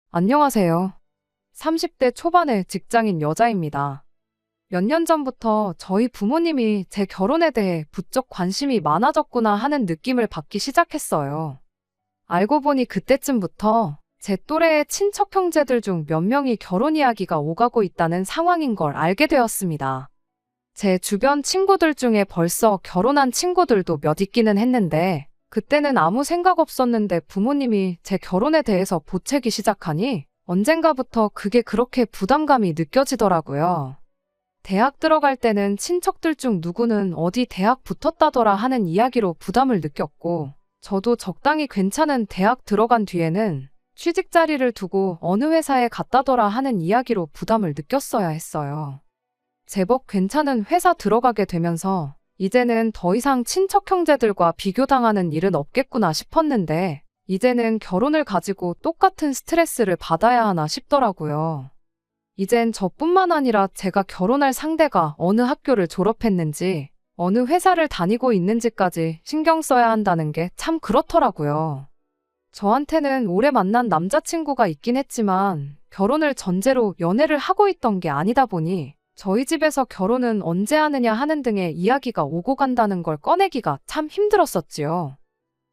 안녕하세요. 30대 초반의 직장인 여자입니다. 몇 년 전부터 저희 부모님이 제 결혼에 대해 부쩍 관심이 많아졌구나 하는 느낌을 받기 시작했어요. 알고 보니 그때쯤부터 제 또래의 친척 형제들 중 몇 명이 결혼 이야기가 오가고 있다는 상황인 걸 알게 되었습니다. 제 주변 친구들 중에 벌써 결혼한 친구들도 몇 있기는 했는데, 그때는 아무 생각 없었는데 부모님이 제 결혼에 대해서 보채기 시작하니 언젠가부터 그게 그렇게 부담감이 느껴지더라고요. 대학 들어갈 때는 친척들 중 누구는 어디 대학 붙었다더라 하는 이야기로 부담을 느꼈고, 저도 적당히 괜찮은 대학 들어간 뒤에는 취직 자리를 두고 어느 회사에 갔다더라 하는 이야기로 부담을 느꼈어야 했어요. 제법 괜찮은 회사 들어가게 되면서 이제는 더 이상 친척 형제들과 비교당하는 일은 없겠구나 싶었는데, 이제는 결혼을 가지고 똑같은 스트레스를 받아야 하나 싶더라고요. 이젠 저뿐만 아니라 제가 결혼할 상대가 어느 학교를 졸업했는지, 어느 회사를 다니고 있는지까지 신경 써야 한다는 게 참 그렇더라고요. 저한테는 오래 만난 남자친구가 있긴 했지만 결혼을 전제로 연애를 하고 있던 게 아니다 보니 저희 집에서 결혼은 언제 하느냐 하는 등의 이야기가 오고 간다는 걸 꺼내기가 참 힘들었었지요.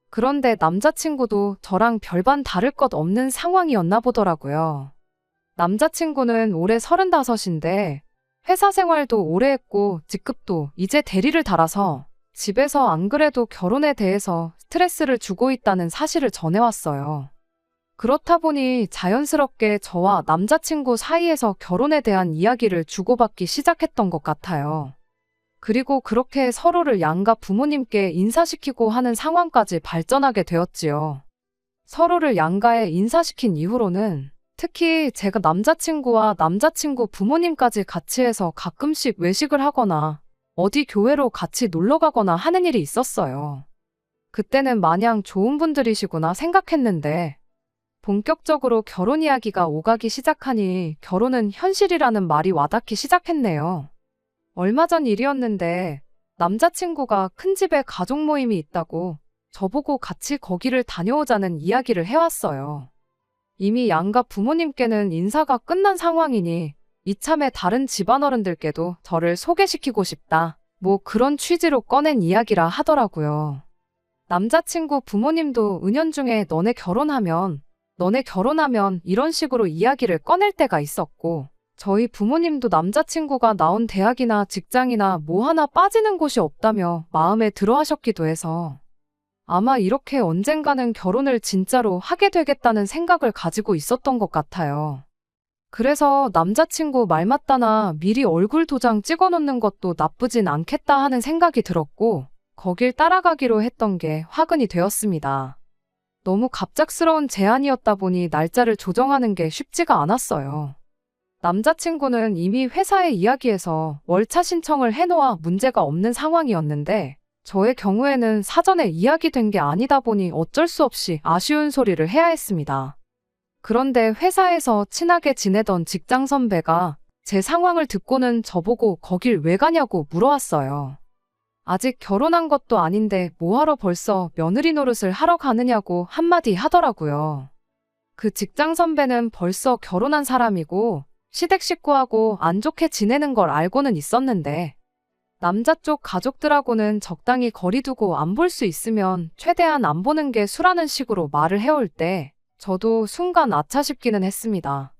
그런데 남자친구도 저랑 별반 다를 것 없는 상황이었나 보더라고요. 남자친구는 올해 35인데 회사 생활도 오래 했고 직급도 이제 대리를 달아서 집에서 안 그래도 결혼에 대해서 스트레스를 주고 있다는 사실을 전해왔어요. 그렇다 보니 자연스럽게 저와 남자친구 사이에서 결혼에 대한 이야기를 주고받기 시작했던 것 같아요. 그리고 그렇게 서로를 양가 부모님께 인사시키고 하는 상황까지 발전하게 되었지요. 서로를 양가에 인사시킨 이후로는 특히 제가 남자친구와 남자친구 부모님까지 같이 해서 가끔씩 외식을 하거나 어디 교회로 같이 놀러 가거나 하는 일이 있었어요. 그때는 마냥 좋은 분들이시구나 생각했는데 본격적으로 결혼 이야기가 오가기 시작하니 결혼은 현실이라는 말이 와닿기 시작했네요. 얼마 전 일이었는데 남자친구가 큰 집에 가족 모임이 있다고 저보고 같이 거기를 다녀오자는 이야기를 해왔어요. 이미 양가 부모님께는 인사가 끝난 상황이니 이참에 다른 집안어른들께도 저를 소개시키고 싶다. 뭐 그런 취지로 꺼낸 이야기라 하더라고요. 남자친구 부모님도 은연중에 너네 결혼하면 이런 식으로 이야기를 꺼낼 때가 있었고, 저희 부모님도 남자친구가 나온 대학이나 직장이나 뭐 하나 빠지는 곳이 없다며 마음에 들어 하셨기도 해서 아마 이렇게 언젠가는 결혼을 진짜로 하게 되겠다는 생각을 가지고 있었던 것 같아요. 그래서 남자친구 말 맞다나 미리 얼굴 도장 찍어 놓는 것도 나쁘진 않겠다 하는 생각이 들었고, 거길 따라가기로 했던 게 화근이 되었습니다. 너무 갑작스러운 제안이었다 보니 날짜를 조정하는 게 쉽지가 않았어요. 남자친구는 이미 회사에 이야기해서 월차 신청을 해놓아 문제가 없는 상황이었는데, 저의 경우에는 사전에 이야기된 게 아니다 보니 어쩔 수 없이 아쉬운 소리를 해야 했습니다. 그런데 회사에서 친하게 지내던 직장 선배가 제 상황을 듣고는 저보고 거길 왜 가냐고 물어왔어요. 아직 결혼한 것도 아닌데 뭐하러 벌써 며느리 노릇을 하러 가느냐고 한마디 하더라고요. 그 직장 선배는 벌써 결혼한 사람이고 시댁 식구하고 안 좋게 지내는 걸 알고는 있었는데 남자 쪽 가족들하고는 적당히 거리 두고 안 볼 수 있으면 최대한 안 보는 게 수라는 식으로 말을 해올 때 저도 순간 아차 싶기는 했습니다.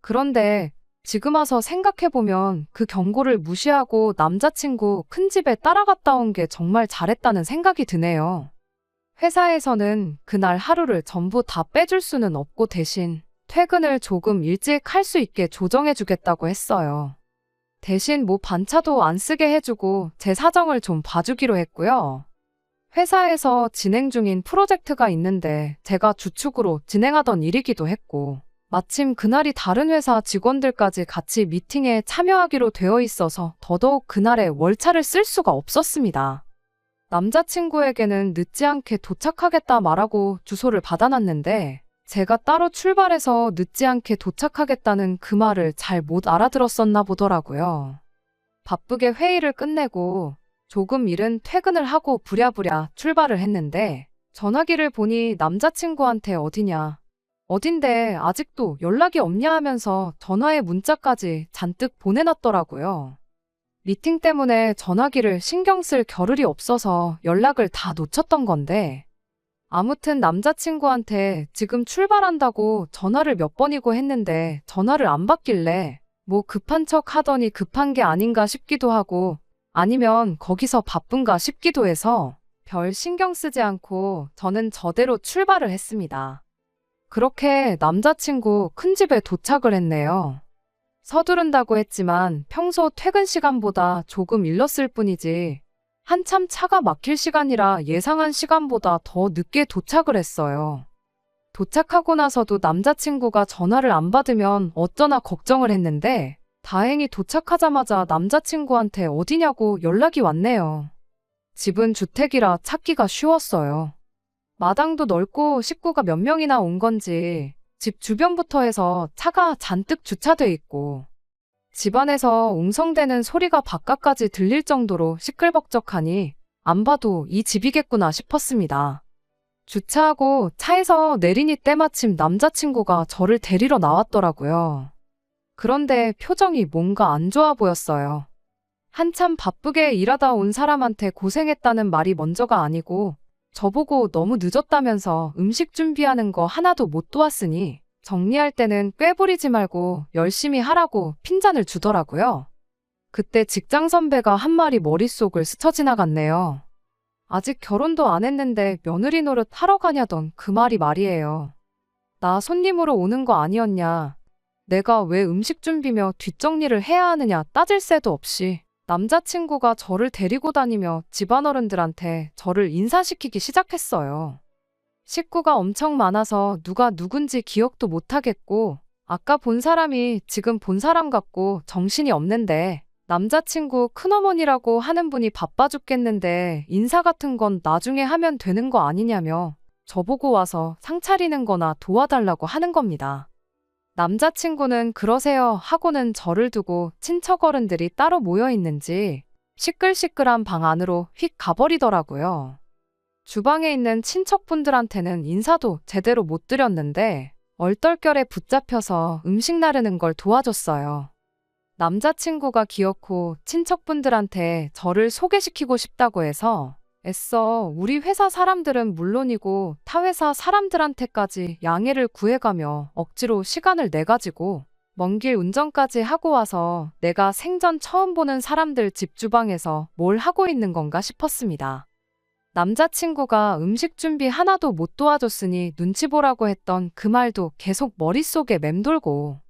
그런데 지금 와서 생각해보면 그 경고를 무시하고 남자친구 큰 집에 따라갔다 온 게 정말 잘했다는 생각이 드네요. 회사에서는 그날 하루를 전부 다 빼줄 수는 없고 대신 퇴근을 조금 일찍 할 수 있게 조정해주겠다고 했어요. 대신 뭐 반차도 안 쓰게 해주고 제 사정을 좀 봐주기로 했고요. 회사에서 진행 중인 프로젝트가 있는데 제가 주축으로 진행하던 일이기도 했고, 마침 그날이 다른 회사 직원들까지 같이 미팅에 참여하기로 되어 있어서 더더욱 그날에 월차를 쓸 수가 없었습니다. 남자친구에게는 늦지 않게 도착하겠다 말하고 주소를 받아놨는데 제가 따로 출발해서 늦지 않게 도착하겠다는 그 말을 잘 못 알아들었었나 보더라고요. 바쁘게 회의를 끝내고 조금 이른 퇴근을 하고 부랴부랴 출발을 했는데 전화기를 보니 남자친구한테 어디냐, 어딘데 아직도 연락이 없냐 하면서 전화에 문자까지 잔뜩 보내놨더라고요. 미팅 때문에 전화기를 신경 쓸 겨를이 없어서 연락을 다 놓쳤던 건데, 아무튼 남자친구한테 지금 출발한다고 전화를 몇 번이고 했는데 전화를 안 받길래 뭐 급한 척 하더니 급한 게 아닌가 싶기도 하고, 아니면 거기서 바쁜가 싶기도 해서 별 신경 쓰지 않고 저는 저대로 출발을 했습니다. 그렇게 남자친구 큰 집에 도착을 했네요. 서두른다고 했지만 평소 퇴근 시간보다 조금 일렀을 뿐이지 한참 차가 막힐 시간이라 예상한 시간보다 더 늦게 도착을 했어요. 도착하고 나서도 남자친구가 전화를 안 받으면 어쩌나 걱정을 했는데 다행히 도착하자마자 남자친구한테 어디냐고 연락이 왔네요. 집은 주택이라 찾기가 쉬웠어요. 마당도 넓고 식구가 몇 명이나 온 건지 집 주변부터 해서 차가 잔뜩 주차돼 있고 집안에서 웅성대는 소리가 바깥까지 들릴 정도로 시끌벅적하니 안 봐도 이 집이겠구나 싶었습니다. 주차하고 차에서 내리니 때마침 남자친구가 저를 데리러 나왔더라고요. 그런데 표정이 뭔가 안 좋아 보였어요. 한참 바쁘게 일하다 온 사람한테 고생했다는 말이 먼저가 아니고 저보고 너무 늦었다면서 음식 준비하는 거 하나도 못 도왔으니 정리할 때는 꾀부리지 말고 열심히 하라고 핀잔을 주더라고요. 그때 직장 선배가 한 말이 머릿속을 스쳐 지나갔네요. 아직 결혼도 안 했는데 며느리 노릇 하러 가냐던 그 말이 말이에요. 나 손님으로 오는 거 아니었냐. 내가 왜 음식 준비며 뒷정리를 해야 하느냐 따질 새도 없이 남자친구가 저를 데리고 다니며 집안어른들한테 저를 인사시키기 시작했어요. 식구가 엄청 많아서 누가 누군지 기억도 못하겠고 아까 본 사람이 지금 본 사람 같고 정신이 없는데 남자친구 큰어머니라고 하는 분이 바빠 죽겠는데 인사 같은 건 나중에 하면 되는 거 아니냐며 저보고 와서 상 차리는 거나 도와달라고 하는 겁니다. 남자친구는 그러세요 하고는 저를 두고 친척 어른들이 따로 모여 있는지 시끌시끌한 방 안으로 휙 가버리더라고요. 주방에 있는 친척분들한테는 인사도 제대로 못 드렸는데 얼떨결에 붙잡혀서 음식 나르는 걸 도와줬어요. 남자친구가 기어코 친척분들한테 저를 소개시키고 싶다고 해서 애써 우리 회사 사람들은 물론이고 타 회사 사람들한테까지 양해를 구해가며 억지로 시간을 내가지고 먼 길 운전까지 하고 와서 내가 생전 처음 보는 사람들 집 주방에서 뭘 하고 있는 건가 싶었습니다. 남자친구가 음식 준비 하나도 못 도와줬으니 눈치 보라고 했던 그 말도 계속 머릿속에 맴돌고,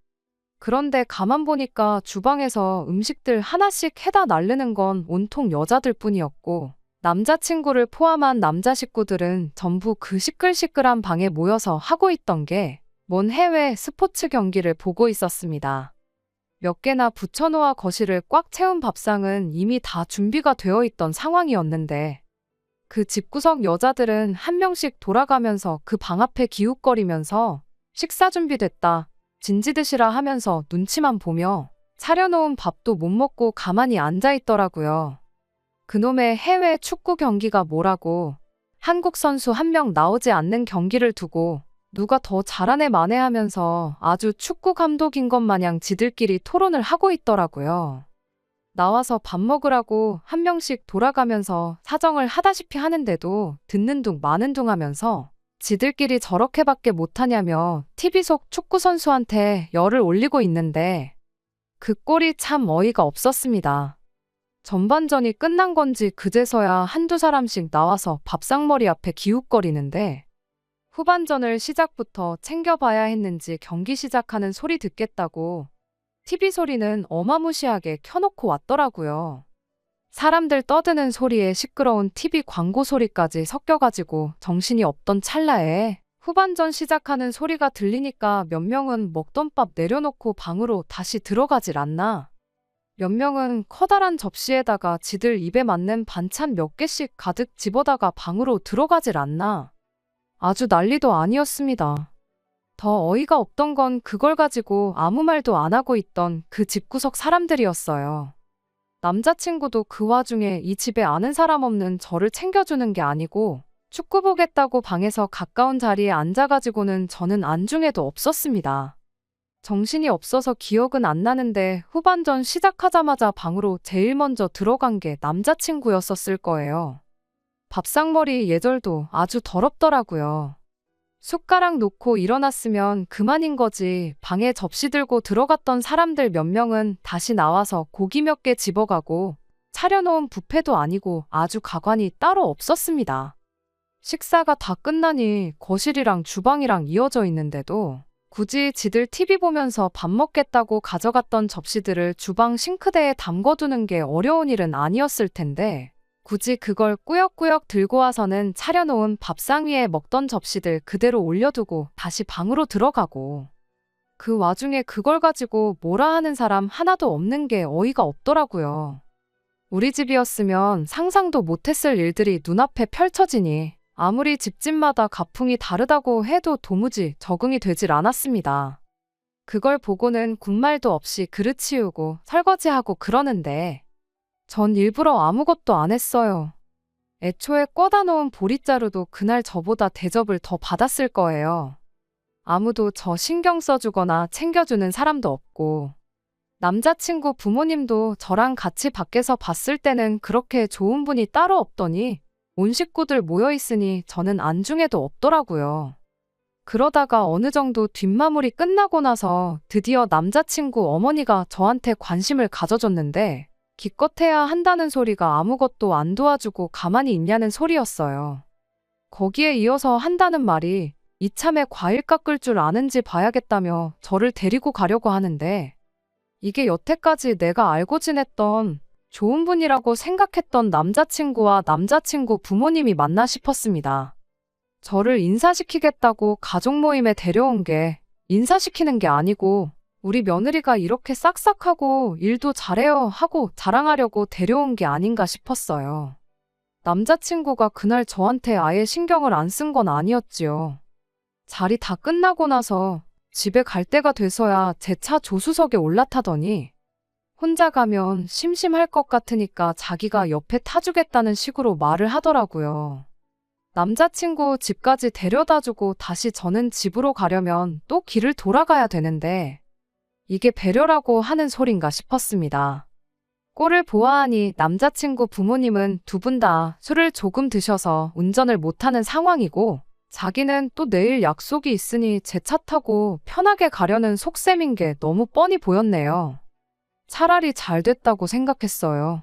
그런데 가만 보니까 주방에서 음식들 하나씩 해다 나르는 건 온통 여자들 뿐이었고 남자친구를 포함한 남자 식구들은 전부 그 시끌시끌한 방에 모여서 하고 있던 게 뭔 해외 스포츠 경기를 보고 있었습니다. 몇 개나 붙여놓아 거실을 꽉 채운 밥상은 이미 다 준비가 되어 있던 상황이었는데 그 집구석 여자들은 한 명씩 돌아가면서 그 방 앞에 기웃거리면서 식사 준비됐다, 진지 드시라 하면서 눈치만 보며 차려놓은 밥도 못 먹고 가만히 앉아있더라고요. 그놈의 해외 축구 경기가 뭐라고 한국 선수 한 명 나오지 않는 경기를 두고 누가 더 잘하네 마네 하면서 아주 축구 감독인 것 마냥 지들끼리 토론을 하고 있더라고요. 나와서 밥 먹으라고 한 명씩 돌아가면서 사정을 하다시피 하는데도 듣는 둥 마는 둥 하면서 지들끼리 저렇게밖에 못하냐며 TV 속 축구 선수한테 열을 올리고 있는데 그 꼴이 참 어이가 없었습니다. 전반전이 끝난 건지 그제서야 한두 사람씩 나와서 밥상머리 앞에 기웃거리는데 후반전을 시작부터 챙겨봐야 했는지 경기 시작하는 소리 듣겠다고 TV 소리는 어마무시하게 켜놓고 왔더라고요. 사람들 떠드는 소리에 시끄러운 TV 광고 소리까지 섞여가지고 정신이 없던 찰나에 후반전 시작하는 소리가 들리니까 몇 명은 먹던 밥 내려놓고 방으로 다시 들어가질 않나. 몇 명은 커다란 접시에다가 지들 입에 맞는 반찬 몇 개씩 가득 집어다가 방으로 들어가질 않나. 아주 난리도 아니었습니다. 더 어이가 없던 건 그걸 가지고 아무 말도 안 하고 있던 그 집구석 사람들이었어요. 남자친구도 그 와중에 이 집에 아는 사람 없는 저를 챙겨주는 게 아니고 축구 보겠다고 방에서 가까운 자리에 앉아가지고는 저는 안중에도 없었습니다. 정신이 없어서 기억은 안 나는데 후반전 시작하자마자 방으로 제일 먼저 들어간 게 남자친구였었을 거예요. 밥상머리 예절도 아주 더럽더라고요. 숟가락 놓고 일어났으면 그만인 거지. 방에 접시 들고 들어갔던 사람들 몇 명은 다시 나와서 고기 몇 개 집어가고 차려놓은 뷔페도 아니고 아주 가관이 따로 없었습니다. 식사가 다 끝나니 거실이랑 주방이랑 이어져 있는데도 굳이 지들 TV 보면서 밥 먹겠다고 가져갔던 접시들을 주방 싱크대에 담궈두는 게 어려운 일은 아니었을 텐데 굳이 그걸 꾸역꾸역 들고 와서는 차려놓은 밥상 위에 먹던 접시들 그대로 올려두고 다시 방으로 들어가고 그 와중에 그걸 가지고 뭐라 하는 사람 하나도 없는 게 어이가 없더라고요. 우리 집이었으면 상상도 못했을 일들이 눈앞에 펼쳐지니 아무리 집집마다 가풍이 다르다고 해도 도무지 적응이 되질 않았습니다. 그걸 보고는 군말도 없이 그릇 치우고 설거지하고 그러는데 전 일부러 아무것도 안 했어요. 애초에 꿔다 놓은 보릿자루도 그날 저보다 대접을 더 받았을 거예요. 아무도 저 신경 써주거나 챙겨주는 사람도 없고 남자친구 부모님도 저랑 같이 밖에서 봤을 때는 그렇게 좋은 분이 따로 없더니 온 식구들 모여있으니 저는 안중에도 없더라고요. 그러다가 어느 정도 뒷마무리 끝나고 나서 드디어 남자친구 어머니가 저한테 관심을 가져줬는데 기껏해야 한다는 소리가 아무것도 안 도와주고 가만히 있냐는 소리였어요. 거기에 이어서 한다는 말이 이참에 과일 깎을 줄 아는지 봐야겠다며 저를 데리고 가려고 하는데 이게 여태까지 내가 알고 지냈던 좋은 분이라고 생각했던 남자친구와 남자친구 부모님이 맞나 싶었습니다. 저를 인사시키겠다고 가족 모임에 데려온 게 인사시키는 게 아니고 우리 며느리가 이렇게 싹싹하고 일도 잘해요 하고 자랑하려고 데려온 게 아닌가 싶었어요. 남자친구가 그날 저한테 아예 신경을 안 쓴 건 아니었지요. 자리 다 끝나고 나서 집에 갈 때가 돼서야 제 차 조수석에 올라타더니 혼자 가면 심심할 것 같으니까 자기가 옆에 타주겠다는 식으로 말을 하더라고요. 남자친구 집까지 데려다주고 다시 저는 집으로 가려면 또 길을 돌아가야 되는데 이게 배려라고 하는 소린가 싶었습니다. 꼴을 보아하니 남자친구 부모님은 두 분 다 술을 조금 드셔서 운전을 못하는 상황이고 자기는 또 내일 약속이 있으니 제 차 타고 편하게 가려는 속셈인 게 너무 뻔히 보였네요. 차라리 잘 됐다고 생각했어요.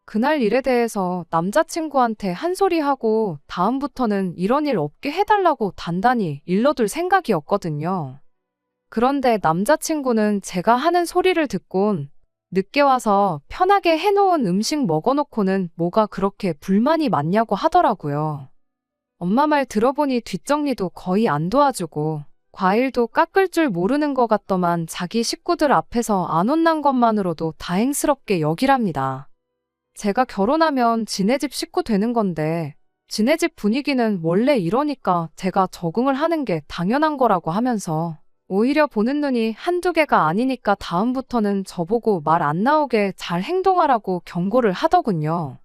그날 일에 대해서 남자친구한테 한 소리 하고 다음부터는 이런 일 없게 해달라고 단단히 일러둘 생각이었거든요. 그런데 남자친구는 제가 하는 소리를 듣곤 늦게 와서 편하게 해놓은 음식 먹어놓고는 뭐가 그렇게 불만이 많냐고 하더라고요. 엄마 말 들어보니 뒷정리도 거의 안 도와주고 과일도 깎을 줄 모르는 것 같더만 자기 식구들 앞에서 안 혼난 것만으로도 다행스럽게 여기랍니다. 제가 결혼하면 지네 집 식구 되는 건데 지네 집 분위기는 원래 이러니까 제가 적응을 하는 게 당연한 거라고 하면서 오히려 보는 눈이 한두 개가 아니니까 다음부터는 저보고 말 안 나오게 잘 행동하라고 경고를 하더군요.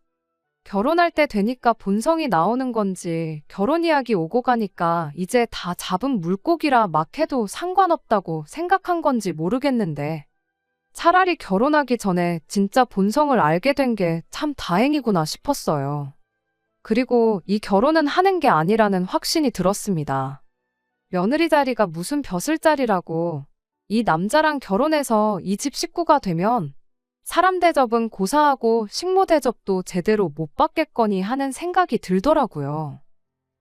결혼할 때 되니까 본성이 나오는 건지 결혼 이야기 오고 가니까 이제 다 잡은 물고기라 막 해도 상관없다고 생각한 건지 모르겠는데 차라리 결혼하기 전에 진짜 본성을 알게 된 게 참 다행이구나 싶었어요. 그리고 이 결혼은 하는 게 아니라는 확신이 들었습니다. 며느리 자리가 무슨 벼슬자리라고 이 남자랑 결혼해서 이 집 식구가 되면 사람 대접은 고사하고 식모 대접도 제대로 못 받겠거니 하는 생각이 들더라고요.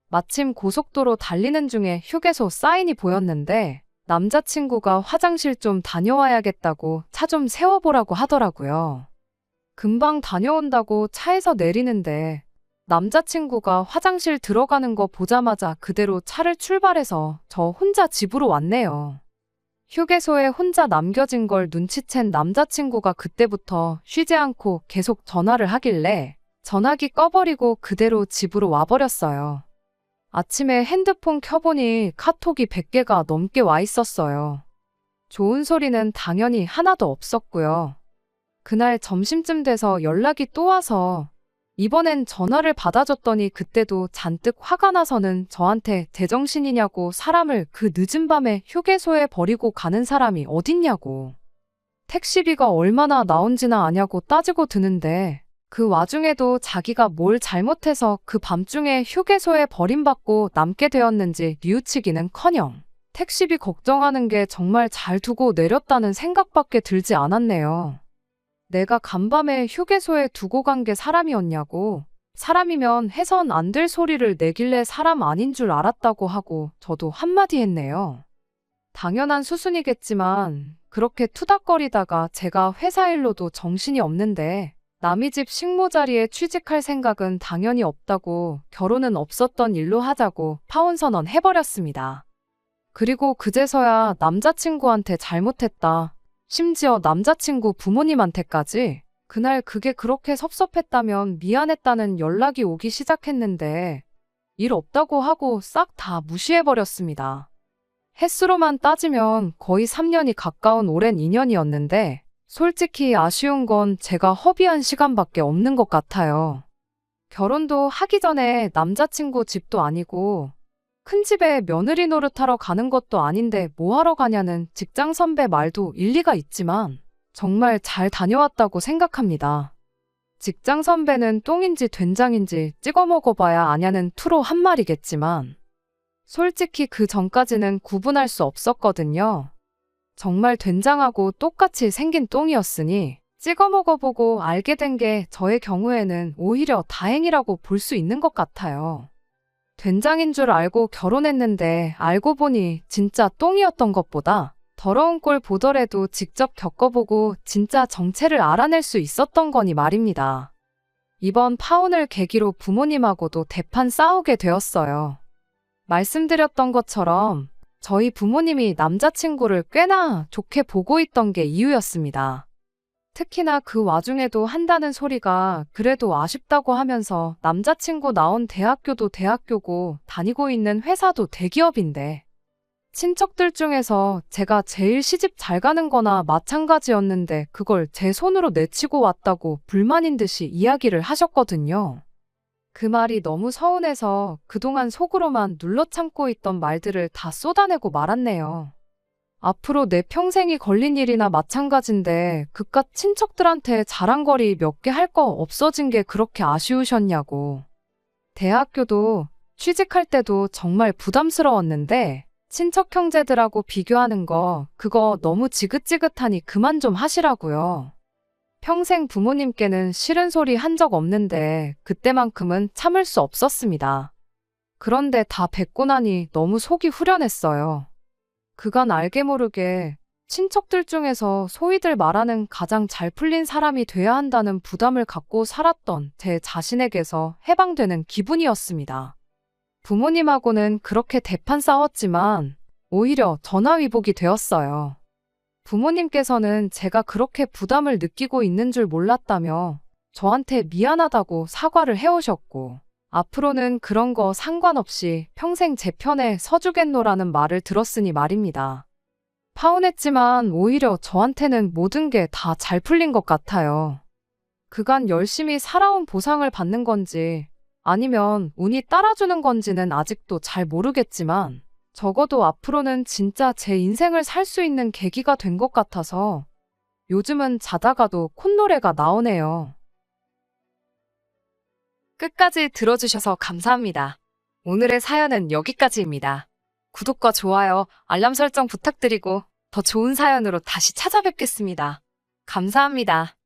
마침 고속도로 달리는 중에 휴게소 사인이 보였는데 남자친구가 화장실 좀 다녀와야겠다고 차 좀 세워보라고 하더라고요. 금방 다녀온다고 차에서 내리는데 남자친구가 화장실 들어가는 거 보자마자 그대로 차를 출발해서 저 혼자 집으로 왔네요. 휴게소에 혼자 남겨진 걸 눈치챈 남자친구가 그때부터 쉬지 않고 계속 전화를 하길래 전화기 꺼버리고 그대로 집으로 와버렸어요. 아침에 핸드폰 켜보니 카톡이 100개가 넘게 와 있었어요. 좋은 소리는 당연히 하나도 없었고요. 그날 점심쯤 돼서 연락이 또 와서 이번엔 전화를 받아줬더니 그때도 잔뜩 화가 나서는 저한테 제정신이냐고 사람을 그 늦은 밤에 휴게소에 버리고 가는 사람이 어딨냐고. 택시비가 얼마나 나온지나 아냐고 따지고 드는데 그 와중에도 자기가 뭘 잘못해서 그 밤중에 휴게소에 버림받고 남게 되었는지 뉘우치기는커녕 택시비 걱정하는 게 정말 잘 두고 내렸다는 생각밖에 들지 않았네요. 내가 간밤에 휴게소에 두고 간 게 사람이었냐고. 사람이면 해선 안 될 소리를 내길래 사람 아닌 줄 알았다고 하고 저도 한마디 했네요. 당연한 수순이겠지만 그렇게 투닥거리다가 제가 회사 일로도 정신이 없는데 남의 집 식모 자리에 취직할 생각은 당연히 없다고 결혼은 없었던 일로 하자고 파혼선언 해버렸습니다. 그리고 그제서야 남자친구한테 잘못했다. 심지어 남자친구 부모님한테까지 그날 그게 그렇게 섭섭했다면 미안했다는 연락이 오기 시작했는데 일 없다고 하고 싹 다 무시해버렸습니다. 횟수로만 따지면 거의 3년이 가까운 오랜 인연이었는데 솔직히 아쉬운 건 제가 허비한 시간밖에 없는 것 같아요. 결혼도 하기 전에 남자친구 집도 아니고 큰 집에 며느리 노릇하러 가는 것도 아닌데 뭐 하러 가냐는 직장 선배 말도 일리가 있지만 정말 잘 다녀왔다고 생각합니다. 직장 선배는 똥인지 된장인지 찍어 먹어봐야 아냐는 투로 한 말이겠지만 솔직히 그 전까지는 구분할 수 없었거든요. 정말 된장하고 똑같이 생긴 똥이었으니 찍어 먹어보고 알게 된 게 저의 경우에는 오히려 다행이라고 볼 수 있는 것 같아요. 된장인 줄 알고 결혼했는데 알고 보니 진짜 똥이었던 것보다 더러운 꼴 보더라도 직접 겪어보고 진짜 정체를 알아낼 수 있었던 거니 말입니다. 이번 파혼을 계기로 부모님하고도 대판 싸우게 되었어요. 말씀드렸던 것처럼 저희 부모님이 남자친구를 꽤나 좋게 보고 있던 게 이유였습니다. 특히나 그 와중에도 한다는 소리가 그래도 아쉽다고 하면서 남자친구 나온 대학교도 대학교고 다니고 있는 회사도 대기업인데 친척들 중에서 제가 제일 시집 잘 가는 거나 마찬가지였는데 그걸 제 손으로 내치고 왔다고 불만인 듯이 이야기를 하셨거든요. 그 말이 너무 서운해서 그동안 속으로만 눌러 참고 있던 말들을 다 쏟아내고 말았네요. 앞으로 내 평생이 걸린 일이나 마찬가지인데 그깟 친척들한테 자랑거리 몇 개 할 거 없어진 게 그렇게 아쉬우셨냐고. 대학교도 취직할 때도 정말 부담스러웠는데 친척 형제들하고 비교하는 거 그거 너무 지긋지긋하니 그만 좀 하시라고요. 평생 부모님께는 싫은 소리 한 적 없는데 그때만큼은 참을 수 없었습니다. 그런데 다 뵙고 나니 너무 속이 후련했어요. 그간 알게 모르게 친척들 중에서 소위들 말하는 가장 잘 풀린 사람이 돼야 한다는 부담을 갖고 살았던 제 자신에게서 해방되는 기분이었습니다. 부모님하고는 그렇게 대판 싸웠지만 오히려 전화위복이 되었어요. 부모님께서는 제가 그렇게 부담을 느끼고 있는 줄 몰랐다며 저한테 미안하다고 사과를 해오셨고 앞으로는 그런 거 상관없이 평생 제 편에 서주겠노라는 말을 들었으니 말입니다. 파혼했지만 오히려 저한테는 모든 게 다 잘 풀린 것 같아요. 그간 열심히 살아온 보상을 받는 건지 아니면 운이 따라주는 건지는 아직도 잘 모르겠지만 적어도 앞으로는 진짜 제 인생을 살 수 있는 계기가 된 것 같아서 요즘은 자다가도 콧노래가 나오네요. 끝까지 들어주셔서 감사합니다. 오늘의 사연은 여기까지입니다. 구독과 좋아요, 알람 설정 부탁드리고 더 좋은 사연으로 다시 찾아뵙겠습니다. 감사합니다.